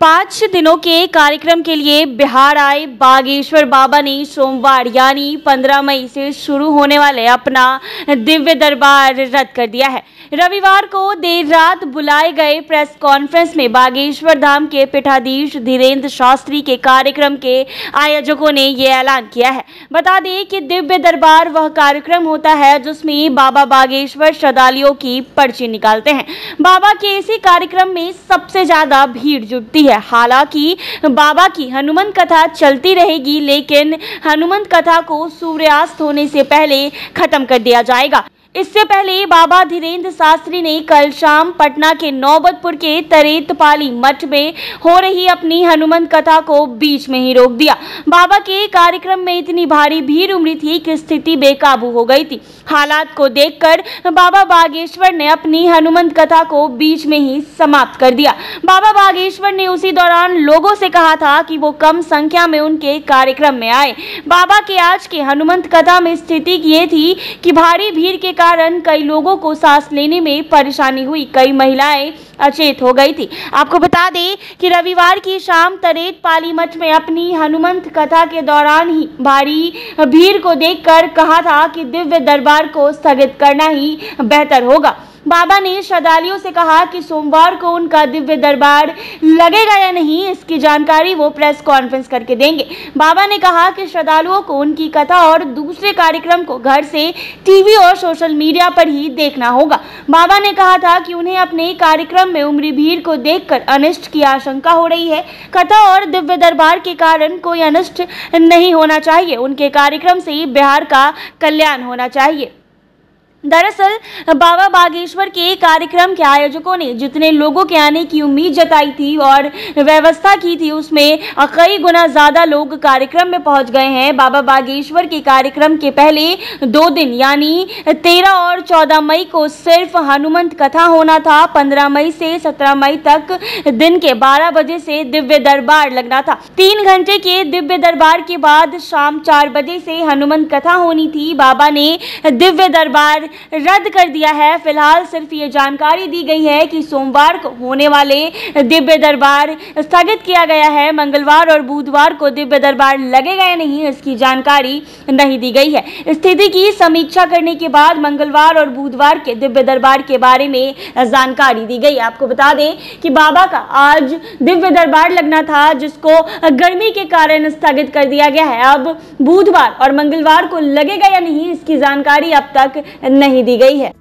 5 दिनों के कार्यक्रम के लिए बिहार आए बागेश्वर बाबा ने सोमवार यानी 15 मई से शुरू होने वाले अपना दिव्य दरबार रद्द कर दिया है। रविवार को देर रात बुलाए गए प्रेस कॉन्फ्रेंस में बागेश्वर धाम के पीठाधीश धीरेन्द्र शास्त्री के कार्यक्रम के आयोजकों ने ये ऐलान किया है। बता दें कि दिव्य दरबार वह कार्यक्रम होता है जिसमें बाबा बागेश्वर श्रद्धालुओं की पर्ची निकालते हैं। बाबा के इसी कार्यक्रम में सबसे ज्यादा भीड़ जुटती है। हालांकि बाबा की हनुमान कथा चलती रहेगी, लेकिन हनुमान कथा को सूर्यास्त होने से पहले खत्म कर दिया जाएगा। इससे पहले बाबा धीरेन्द्र शास्त्री ने कल शाम पटना के नौबतपुर के तरेतपाली मठ में हो रही अपनी हनुमान कथा को बीच में ही रोक दिया। बाबा के कार्यक्रम में इतनी भारी भीड़ उमड़ी थी कि स्थिति बेकाबू हो गई थी। हालात को देखकर बाबा बागेश्वर ने अपनी हनुमान कथा को बीच में ही समाप्त कर दिया। बाबा बागेश्वर ने उसी दौरान लोगों से कहा था कि वो कम संख्या में उनके कार्यक्रम में आए। बाबा के आज के हनुमान कथा में स्थिति ये थी कि भारी भीड़ के कारण कई लोगों को सांस लेने में परेशानी हुई। कई महिलाएं अचेत हो गई थी। आपको बता दें कि रविवार की शाम तरेतपाली मठ में अपनी हनुमान कथा के दौरान ही भारी भीड़ को देखकर कहा था कि दिव्य दरबार को स्थगित करना ही बेहतर होगा। बाबा ने श्रद्धालुओं से कहा कि सोमवार को उनका दिव्य दरबार लगेगा या नहीं, इसकी जानकारी वो प्रेस कॉन्फ्रेंस करके देंगे। बाबा ने कहा कि श्रद्धालुओं को उनकी कथा और दूसरे कार्यक्रम को घर से टीवी और सोशल मीडिया पर ही देखना होगा। बाबा ने कहा था कि उन्हें अपने कार्यक्रम में उमड़ी भीड़ को देखकर अनिष्ट की आशंका हो रही है। कथा और दिव्य दरबार के कारण कोई अनिष्ट नहीं होना चाहिए। उनके कार्यक्रम से बिहार का कल्याण होना चाहिए। दरअसल बाबा बागेश्वर के कार्यक्रम के आयोजकों ने जितने लोगों के आने की उम्मीद जताई थी और व्यवस्था की थी, उसमें कई गुना ज्यादा लोग कार्यक्रम में पहुंच गए हैं। बाबा बागेश्वर के कार्यक्रम के पहले 2 दिन यानी 13 और 14 मई को सिर्फ हनुमान कथा होना था। 15 मई से 17 मई तक दिन के 12 बजे से दिव्य दरबार लगना था। 3 घंटे के दिव्य दरबार के बाद शाम 4 बजे से हनुमान कथा होनी थी। बाबा ने दिव्य दरबार रद्द कर दिया है। फिलहाल सिर्फ ये जानकारी दी गई है कि सोमवार को होने वाले दिव्य दरबार स्थगित किया गया है। मंगलवार और बुधवार को दिव्य दरबार लगेगा या नहीं, इसकी जानकारी नहीं दी गई है। स्थिति की समीक्षा करने के बाद मंगलवार और बुधवार के दिव्य दरबार के बारे में जानकारी दी गई। आपको बता दें कि बाबा का आज दिव्य दरबार लगना था, जिसको गर्मी के कारण स्थगित कर दिया गया है। अब बुधवार और मंगलवार को लगेगा या नहीं, इसकी जानकारी अब तक नहीं दी गई है।